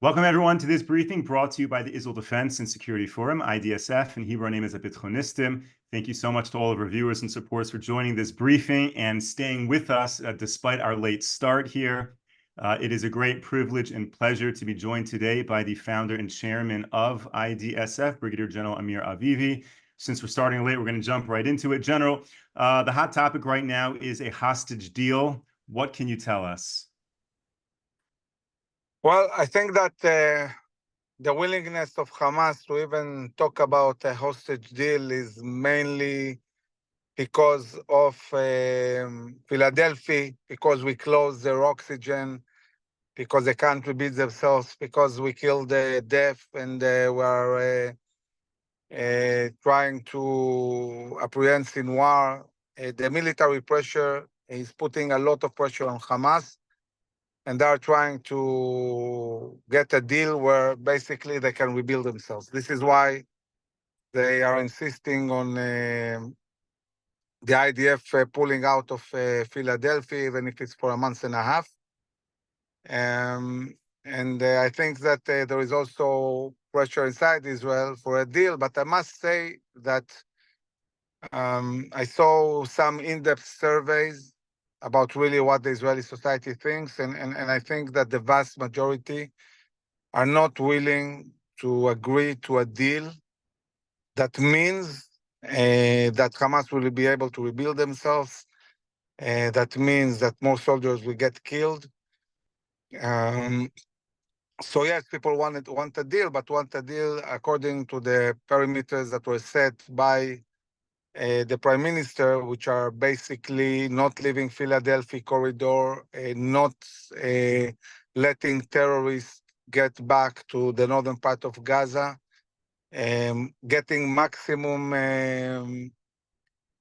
Welcome everyone to this briefing brought to you by the Israel Defense and Security Forum, IDSF, and Hebrew name is Abitchonistim. Thank you so much to all of our viewers and supporters for joining this briefing and staying with us despite our late start here. It is a great privilege and pleasure to be joined today by the founder and chairman of IDSF, Brigadier General Amir Avivi. Since we're starting late, we're going to jump right into it. General, the hot topic right now is a hostage deal. What can you tell us? Well, I think that the willingness of Hamas to even talk about a hostage deal is mainly because of Philadelphia, because we closed their oxygen, because they can't rebuild themselves, because we killed Deaf and we are trying to apprehend Sinwar. The military pressure is putting a lot of pressure on Hamas, and they are trying to get a deal where basically they can rebuild themselves. This is why they are insisting on the IDF pulling out of Philadelphia, even if it's for a month and a half. And I think that there is also pressure inside Israel for a deal, but I must say that I saw some in-depth surveys about really what the Israeli society thinks, and I think that the vast majority are not willing to agree to a deal that means that Hamas will be able to rebuild themselves. That means that more soldiers will get killed. So yes, people want a deal, but want a deal according to the parameters that were set by the Prime Minister, which are basically not leaving Philadelphia corridor, not letting terrorists get back to the northern part of Gaza, getting maximum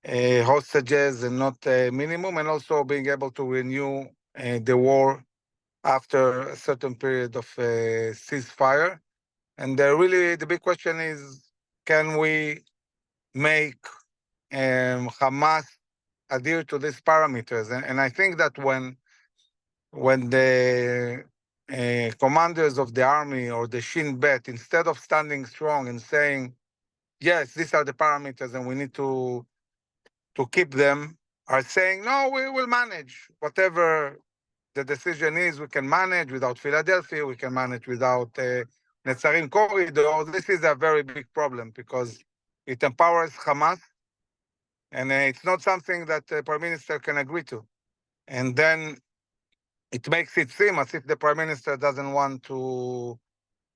hostages and not minimum, and also being able to renew the war after a certain period of ceasefire. And really, the big question is, can we make Hamas adhere to these parameters? And I think that when the commanders of the army or the Shin Bet, instead of standing strong and saying, yes, these are the parameters and we need to keep them, are saying, no, we will manage. Whatever the decision is, we can manage without Philadelphia, we can manage without Netzarim corridor. This is a very big problem because it empowers Hamas, and it's not something that the Prime Minister can agree to. And then it makes it seem as if the Prime Minister doesn't want to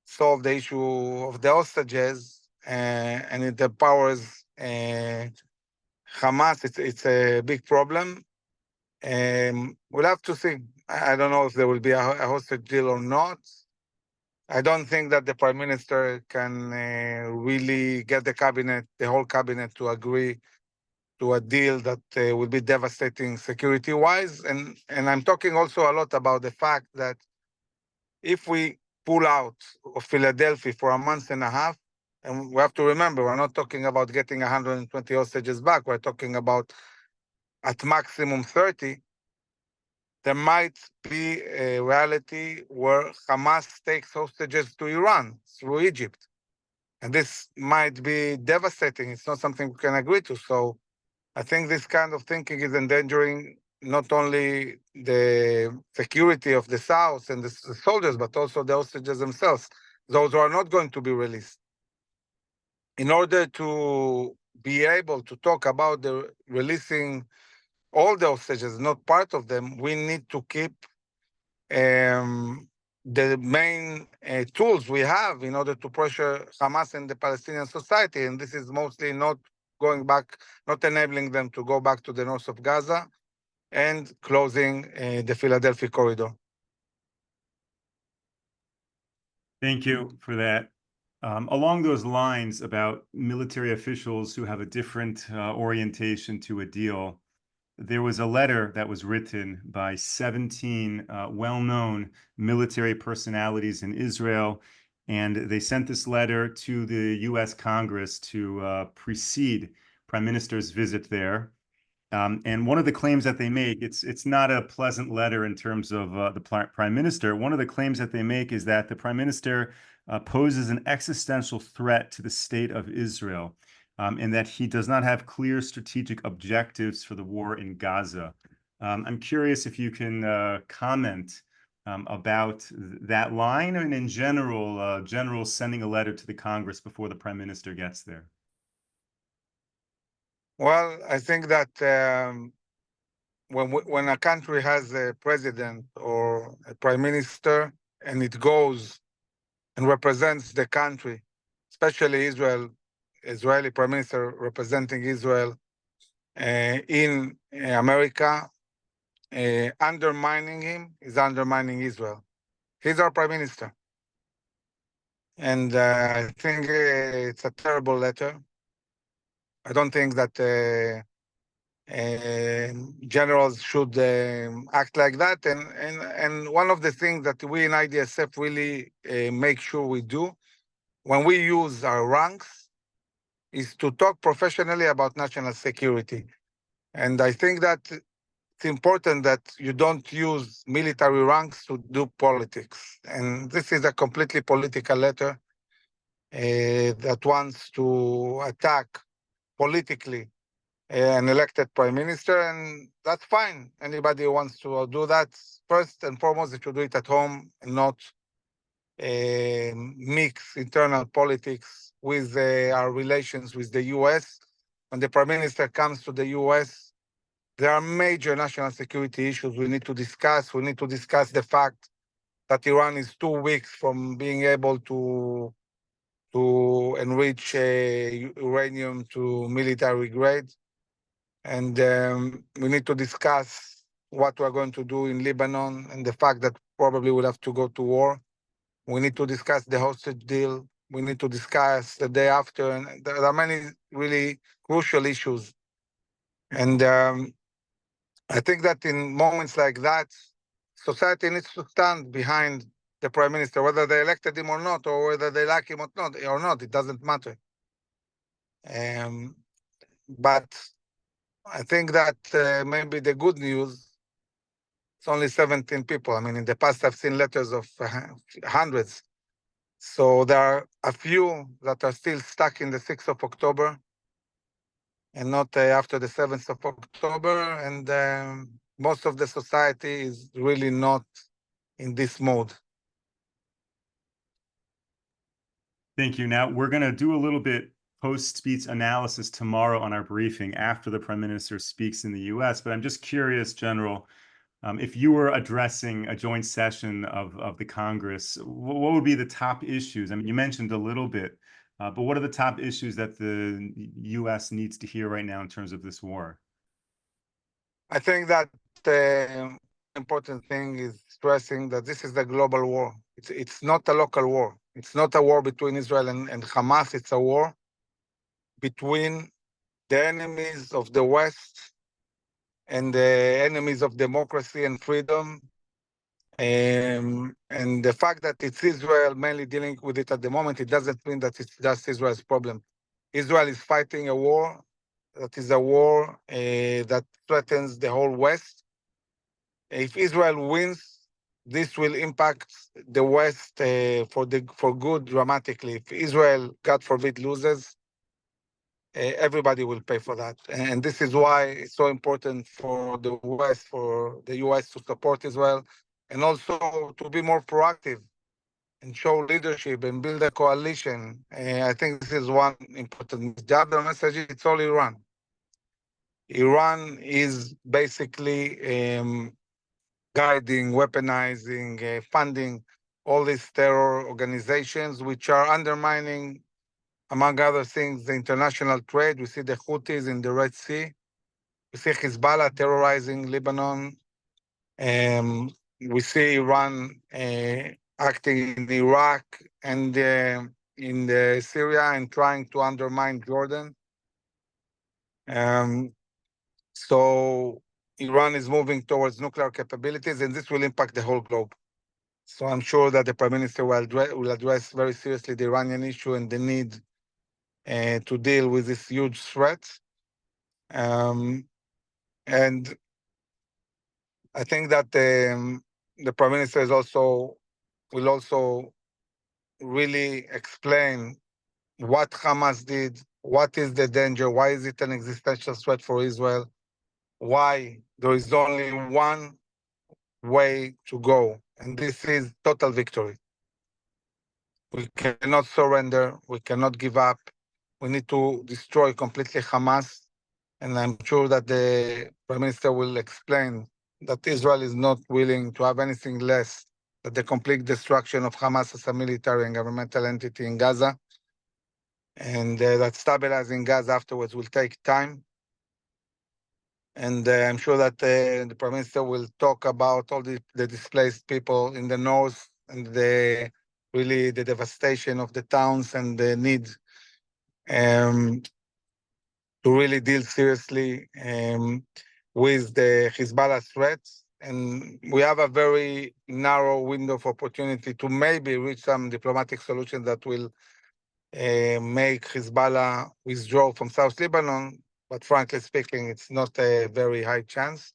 solve the issue of the hostages, and it empowers Hamas. It's a big problem. We'll have to see. I don't know if there will be a hostage deal or not. I don't think that the Prime Minister can really get the whole cabinet to agree to a deal that will be devastating security-wise. And I'm talking also a lot about the fact that if we pull out of Philadelphia for a month and a half, and we have to remember, we're not talking about getting 120 hostages back. We're talking about at maximum 30. There might be a reality where Hamas takes hostages to Iran through Egypt. And this might be devastating. It's not something we can agree to. So I think this kind of thinking is endangering not only the security of the South and the soldiers, but also the hostages themselves, those who are not going to be released. In order to be able to talk about the releasing all the hostages, not part of them, we need to keep the main tools we have in order to pressure Hamas and the Palestinian society. And this is mostly not going back, not enabling them to go back to the north of Gaza and closing the Philadelphia corridor. Thank you for that. Along those lines about military officials who have a different orientation to a deal, there was a letter that was written by 17 well-known military personalities in Israel, and they sent this letter to the U.S. Congress to precede Prime Minister's visit there. And one of the claims that they make, it's not a pleasant letter in terms of the Prime Minister. One of the claims that they make is that the Prime Minister poses an existential threat to the state of Israel, and that he does not have clear strategic objectives for the war in Gaza. I'm curious if you can comment about that line, and in general sending a letter to the Congress before the Prime Minister gets there. Well, I think that when a country has a president or a prime minister and it goes and represents the country, especially Israel, Israeli prime minister representing Israel in America, undermining him is undermining Israel. He's our prime minister. And I think it's a terrible letter. I don't think that generals should act like that. And one of the things that we in IDSF really make sure we do when we use our ranks is to talk professionally about national security. And I think that it's important that you don't use military ranks to do politics. And this is a completely political letter that wants to attack politically an elected prime minister, and that's fine. Anybody who wants to do that, first and foremost, they should do it at home and not mix internal politics with our relations with the US. When the prime minister comes to the US, there are major national security issues we need to discuss. We need to discuss the fact that Iran is 2 weeks from being able to enrich uranium to military grade. And we need to discuss what we're going to do in Lebanon and the fact that probably we'll have to go to war. We need to discuss the hostage deal. We need to discuss the day after. And there are many really crucial issues. And I think that in moments like that, society needs to stand behind the prime minister, whether they elected him or not, or whether they like him or not, it doesn't matter. But I think that maybe the good news, it's only 17 people. I mean, in the past, I've seen letters of hundreds. So there are a few that are still stuck in the 6th of October and not after the 7th of October. And most of the society is really not in this mode. Thank you. Now, we're going to do a little bit post-speech analysis tomorrow on our briefing after the Prime Minister speaks in the US. But I'm just curious, General, if you were addressing a joint session of the Congress, what would be the top issues? I mean, you mentioned a little bit, but what are the top issues that the US needs to hear right now in terms of this war? I think that the important thing is stressing that this is a global war. It's not a local war. It's not a war between Israel and Hamas. It's a war between the enemies of the West and the enemies of democracy and freedom. And the fact that it's Israel mainly dealing with it at the moment, it doesn't mean that it's just Israel's problem. Israel is fighting a war that is a war that threatens the whole West. If Israel wins, this will impact the West for good dramatically. If Israel, God forbid, loses, everybody will pay for that. And this is why it's so important for the West, for the US to support Israel, and also to be more proactive and show leadership and build a coalition. I think this is one important. The other message is it's all Iran. Iran is basically guiding, weaponizing, funding all these terror organizations, which are undermining, among other things, the international trade. We see the Houthis in the Red Sea. We see Hezbollah terrorizing Lebanon. We see Iran acting in Iraq and in Syria and trying to undermine Jordan. So Iran is moving towards nuclear capabilities, and this will impact the whole globe. So I'm sure that the Prime Minister will address very seriously the Iranian issue and the need to deal with this huge threat. And I think that the Prime Minister will also really explain what Hamas did, what is the danger, why is it an existential threat for Israel, why there is only one way to go, and this is total victory. We cannot surrender, we cannot give up. We need to destroy completely Hamas, and I'm sure that the Prime Minister will explain that Israel is not willing to have anything less than the complete destruction of Hamas as a military and governmental entity in Gaza, and that stabilizing Gaza afterwards will take time. And I'm sure that the Prime Minister will talk about all the displaced people in the north and really the devastation of the towns and the need to really deal seriously with the Hezbollah threats. And we have a very narrow window of opportunity to maybe reach some diplomatic solution that will make Hezbollah withdraw from South Lebanon. But frankly speaking, it's not a very high chance.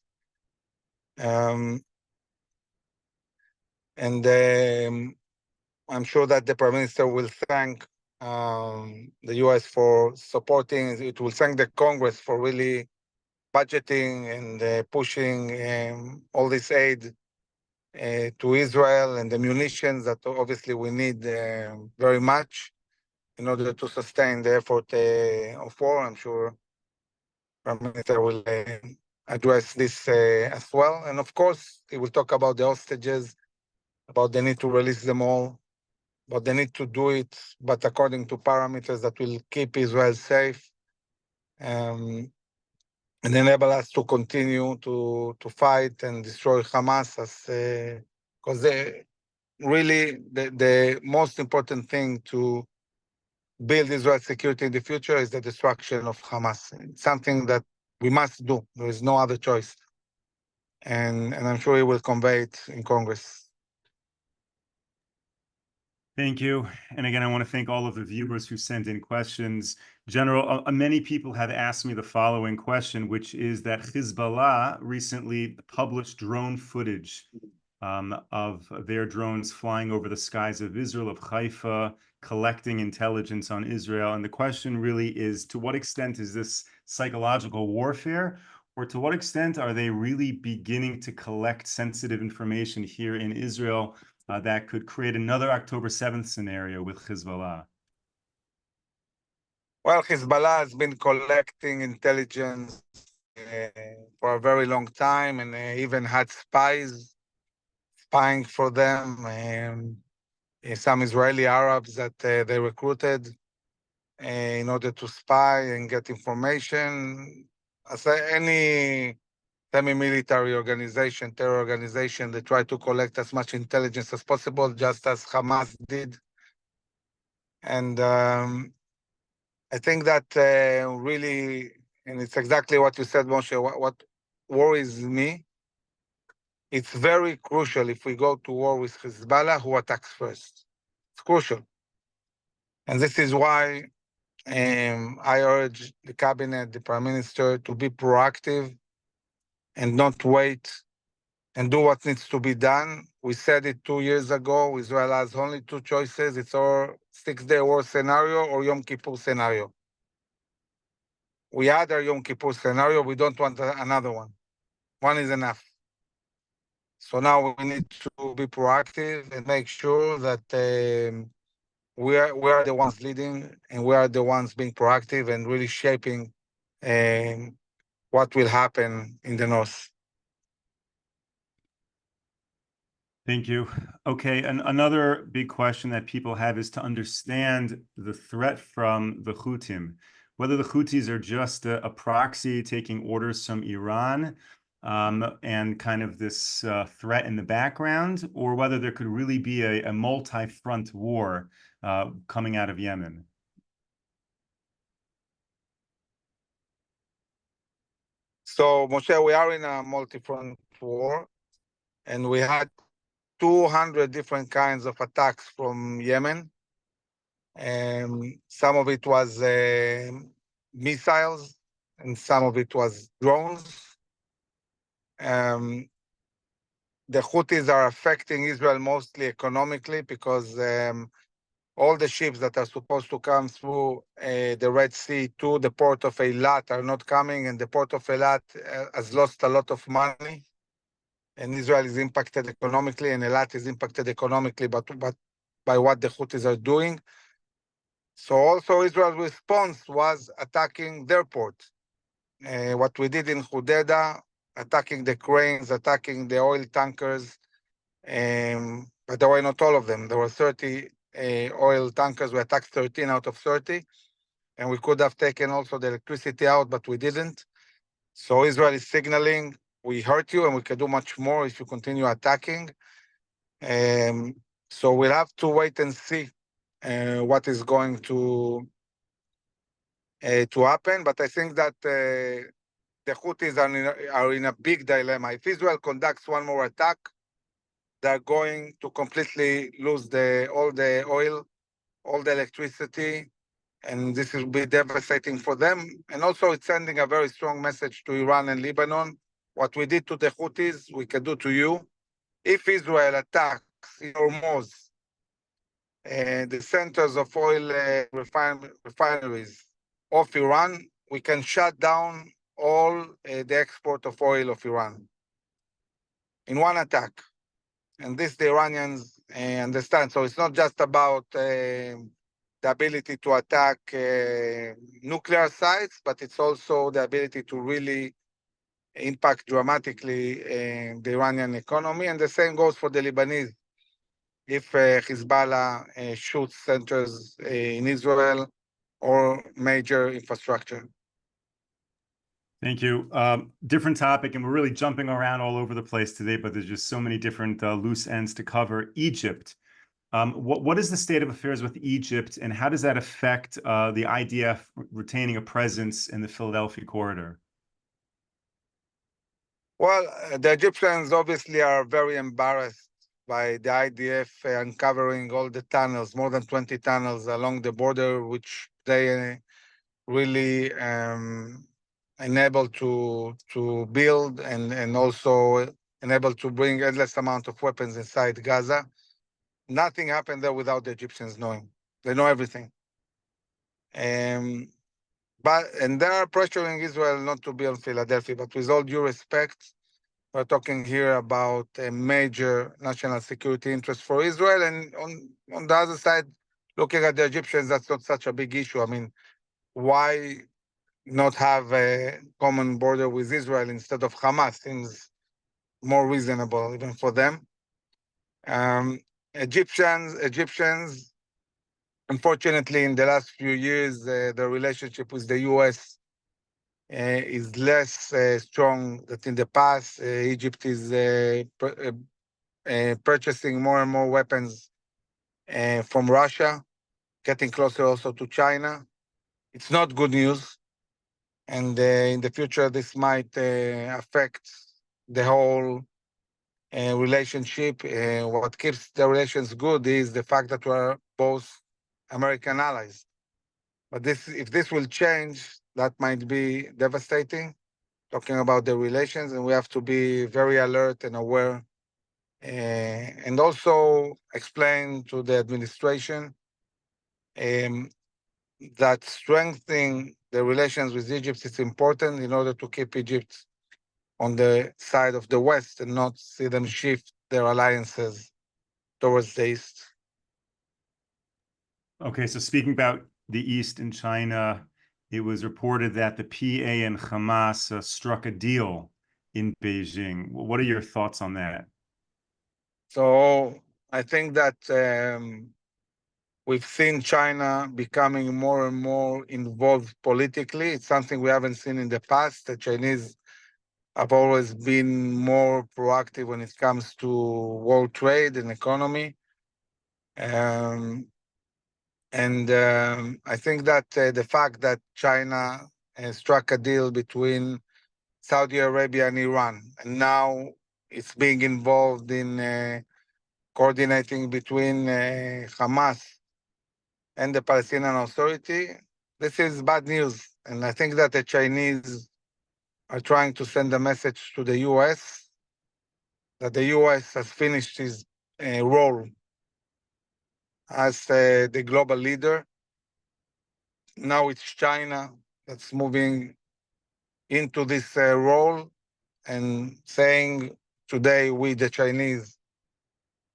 And I'm sure that the Prime Minister will thank the U.S. for supporting. It will thank the Congress for really budgeting and pushing all this aid to Israel and the munitions that obviously we need very much in order to sustain the effort of war. I'm sure Prime Minister will address this as well. And of course, he will talk about the hostages, about the need to release them all, but they need to do it, but according to parameters that will keep Israel safe and enable us to continue to fight and destroy Hamas, because really the most important thing to build Israel's security in the future is the destruction of Hamas. It's something that we must do. There is no other choice. And I'm sure he will convey it in Congress. Thank you. And again, I want to thank all of the viewers who sent in questions. General, many people have asked me the following question, which is that Hezbollah recently published drone footage of their drones flying over the skies of Israel, of Haifa, collecting intelligence on Israel. And the question really is, to what extent is this psychological warfare? Or to what extent are they really beginning to collect sensitive information here in Israel that could create another October 7th scenario with Hezbollah? Well, Hezbollah has been collecting intelligence for a very long time, and even had spies spying for them, some Israeli Arabs that they recruited in order to spy and get information. As any semi-military organization, terror organization, they try to collect as much intelligence as possible, just as Hamas did. And I think that really, and it's exactly what you said, Moshe, what worries me, it's very crucial if we go to war with Hezbollah, who attacks first. It's crucial. And this is why I urge the cabinet, the Prime Minister, to be proactive and not wait and do what needs to be done. We said it 2 years ago. Israel has only two choices. It's our 6-day war scenario or Yom Kippur scenario. We had our Yom Kippur scenario. We don't want another one. One is enough. So now we need to be proactive and make sure that we are the ones leading and we are the ones being proactive and really shaping what will happen in the north. Thank you. Okay, and another big question that people have is to understand the threat from the Houthis, whether the Houthis are just a proxy taking orders from Iran and kind of this threat in the background, or whether there could really be a multi-front war coming out of Yemen. So, Moshe, we are in a multi-front war, and we had 200 different kinds of attacks from Yemen. Some of it was missiles, and some of it was drones. The Houthis are affecting Israel mostly economically because all the ships that are supposed to come through the Red Sea to the port of Eilat are not coming, and the port of Eilat has lost a lot of money. And Israel is impacted economically, and Eilat is impacted economically, but by what the Houthis are doing. So also Israel's response was attacking their port. What we did in Hudeda, attacking the cranes, attacking the oil tankers, but there were not all of them. There were 30 oil tankers. We attacked 13 out of 30, and we could have taken also the electricity out, but we didn't. So Israel is signaling, we hurt you and we can do much more if you continue attacking. So we'll have to wait and see what is going to happen. But I think that the Houthis are in a big dilemma. If Israel conducts one more attack, they're going to completely lose all the oil, all the electricity, and this will be devastating for them. And also it's sending a very strong message to Iran and Lebanon. What we did to the Houthis, we can do to you. If Israel attacks in Hormuz, the centers of oil refineries of Iran, we can shut down all the export of oil of Iran in one attack. And this the Iranians understand. So it's not just about the ability to attack nuclear sites, but it's also the ability to really impact dramatically the Iranian economy. And the same goes for the Lebanese. If Hezbollah shoots centers in Israel or major infrastructure. Thank you. Different topic, and we're really jumping around all over the place today, but there's just so many different loose ends to cover. Egypt. What is the state of affairs with Egypt, and how does that affect the IDF retaining a presence in the Philadelphia corridor? Well, the Egyptians obviously are very embarrassed by the IDF uncovering all the tunnels, more than 20 tunnels along the border, which they really enabled to build and also enabled to bring endless amount of weapons inside Gaza. Nothing happened there without the Egyptians knowing. They know everything. And they are pressuring Israel not to build Philadelphia. But with all due respect, we're talking here about a major national security interest for Israel. And on the other side, looking at the Egyptians, that's not such a big issue. I mean, why not have a common border with Israel instead of Hamas? Seems more reasonable even for them. Egyptians, unfortunately, in the last few years, the relationship with the U.S. Is less strong than in the past. Egypt is purchasing more and more weapons from Russia, getting closer also to China. It's not good news. And in the future, this might affect the whole relationship. What keeps the relations good is the fact that we're both American allies. But if this will change, that might be devastating, talking about the relations, and we have to be very alert and aware, and also explain to the administration that strengthening the relations with Egypt is important in order to keep Egypt on the side of the West and not see them shift their alliances towards the East. Okay, so speaking about the East and China, it was reported that the PA and Hamas struck a deal in Beijing. What are your thoughts on that? So I think that we've seen China becoming more and more involved politically. It's something we haven't seen in the past. The Chinese have always been more proactive when it comes to world trade and economy. I think that the fact that China struck a deal between Saudi Arabia and Iran, and now it's being involved in coordinating between Hamas and the Palestinian Authority, this is bad news. And I think that the Chinese are trying to send a message to the US that the US has finished its role as the global leader. Now it's China that's moving into this role and saying, today, we, the Chinese,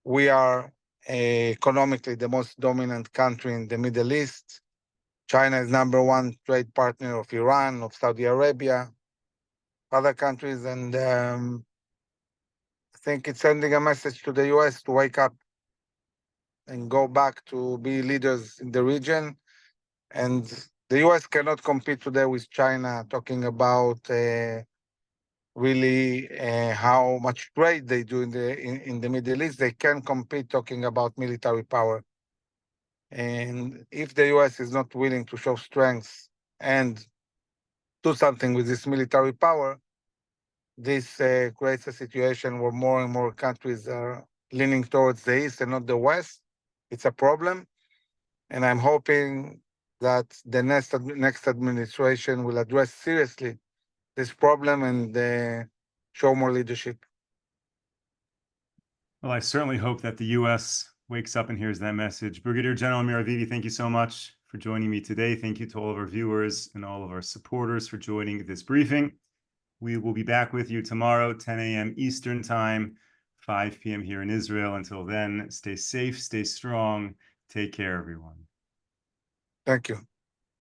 we are economically the most dominant country in the Middle East. China is #1 trade partner of Iran, of Saudi Arabia, other countries, and I think it's sending a message to the US to wake up and go back to be leaders in the region. And the US cannot compete today with China, talking about really how much trade they do in the Middle East. They can compete talking about military power. And if the US is not willing to show strength and do something with this military power, this creates a situation where more and more countries are leaning towards the East and not the West. It's a problem. And I'm hoping that the next administration will address seriously this problem and show more leadership. Well, I certainly hope that the U.S. wakes up and hears that message. Brigadier General Amir Avivi, thank you so much for joining me today. Thank you to all of our viewers and all of our supporters for joining this briefing. We will be back with you tomorrow, 10 a.m. Eastern Time, 5 p.m. here in Israel. Until then, stay safe, stay strong. Take care, everyone. Thank you.